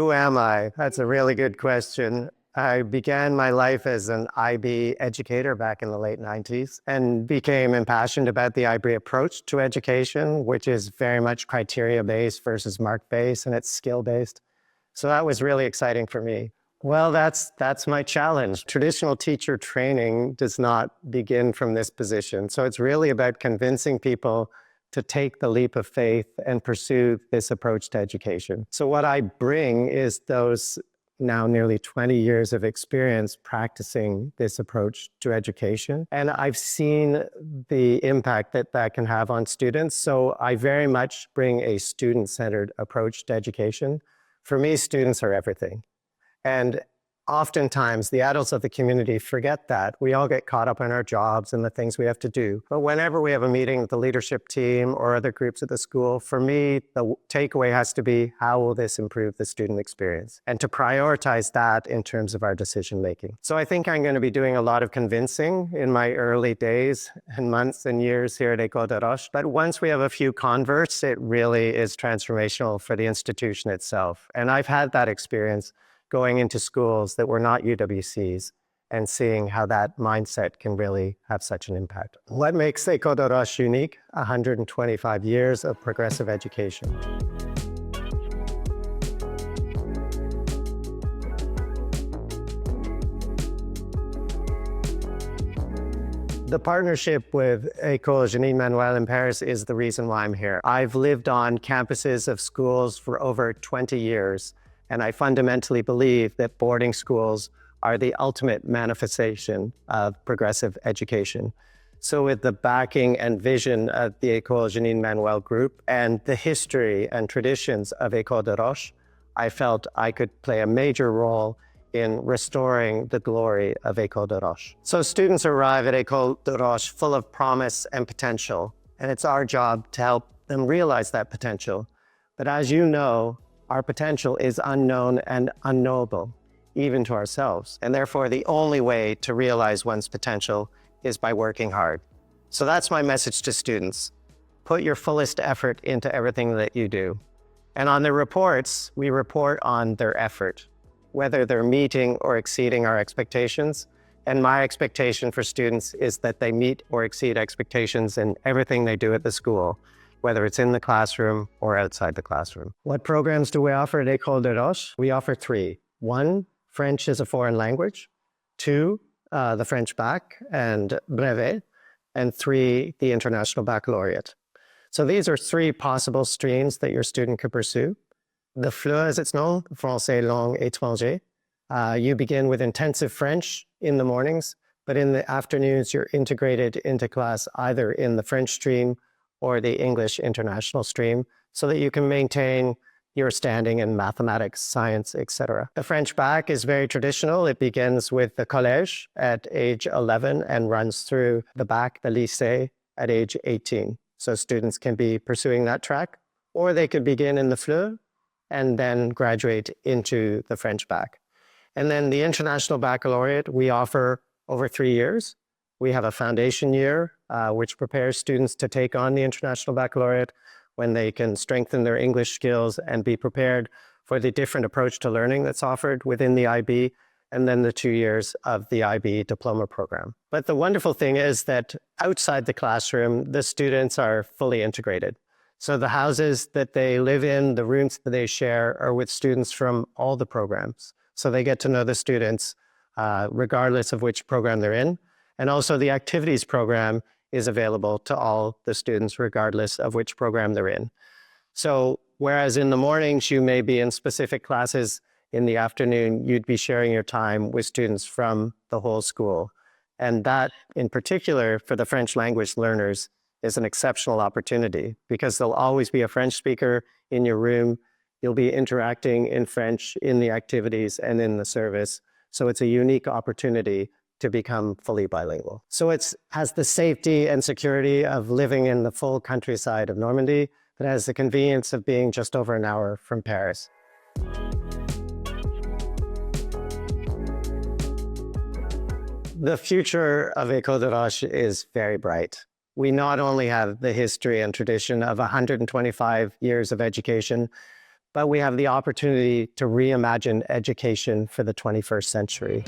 Who am I? That's a really good question. I began my life as an IB educator back in the late 90s and became impassioned about the IB approach to education, which is very much criteria-based versus mark-based, and it's skill-based. So that was really exciting for me. Well, that's my challenge. Traditional teacher training does not begin from this position. So it's really about convincing people to take the leap of faith and pursue this approach to education. So what I bring is those now nearly 20 years of experience practicing this approach to education. And I've seen the impact that that can have on students. So I very much bring a student-centered approach to education. For me, students are everything. And oftentimes, the adults of the community forget that. We all get caught up in our jobs and the things we have to do. But whenever we have a meeting with the leadership team or other groups at the school, for me, the takeaway has to be, how will this improve the student experience? And to prioritize that in terms of our decision making. So I think I'm going to be doing a lot of convincing in my early days and months and years here at École de Roches. But once we have a few converts, it really is transformational for the institution itself. And I've had that experience going into schools that were not UWCs and seeing how that mindset can really have such an impact. What makes École de Roches unique? 125 years of progressive education. The partnership with École Janine Manuel in Paris is the reason why I'm here. I've lived on campuses of schools for over 20 years. And I fundamentally believe that boarding schools are the ultimate manifestation of progressive education. So with the backing and vision of the École Janine Manuel group and the history and traditions of École de Roches, I felt I could play a major role in restoring the glory of École de Roches. So students arrive at École de Roches full of promise and potential, and it's our job to help them realize that potential. But as you know, our potential is unknown and unknowable, even to ourselves. And therefore, the only way to realize one's potential is by working hard. So that's my message to students. Put your fullest effort into everything that you do. And on the reports, we report on their effort, whether they're meeting or exceeding our expectations. And my expectation for students is that they meet or exceed expectations in everything they do at the school, whether it's in the classroom or outside the classroom. What programs do we offer at École de Roches? We offer 3. 1, French as a foreign language. 2, the French Bac and brevet. And 3, the International Baccalaureate. So these are 3 possible streams that your student could pursue. The FLE, as it's known, Français Langue Étrangère. You begin with intensive French in the mornings, but in the afternoons, you're integrated into class either in the French stream or the English international stream, so that you can maintain your standing in mathematics, science, etc. The French Bac is very traditional. It begins with the collège at age 11 and runs through the Bac, the lycée, at age 18. So students can be pursuing that track, or they could begin in the FLE and then graduate into the French Bac. And then the International Baccalaureate, we offer over 3 years. We have a foundation year, which prepares students to take on the International Baccalaureate when they can strengthen their English skills and be prepared for the different approach to learning that's offered within the IB, and then the 2 years of the IB diploma program. But the wonderful thing is that outside the classroom, the students are fully integrated. So the houses that they live in, the rooms that they share are with students from all the programs. So they get to know the students regardless of which program they're in. And also the activities program is available to all the students regardless of which program they're in. So whereas in the mornings you may be in specific classes, in the afternoon you'd be sharing your time with students from the whole school. And that in particular for the French language learners is an exceptional opportunity because there'll always be a French speaker in your room. You'll be interacting in French in the activities and in the service. So it's a unique opportunity to become fully bilingual. So it has the safety and security of living in the full countryside of Normandy, but has the convenience of being just over an hour from Paris. The future of École de Roches is very bright. We not only have the history and tradition of 125 years of education, but we have the opportunity to reimagine education for the 21st century.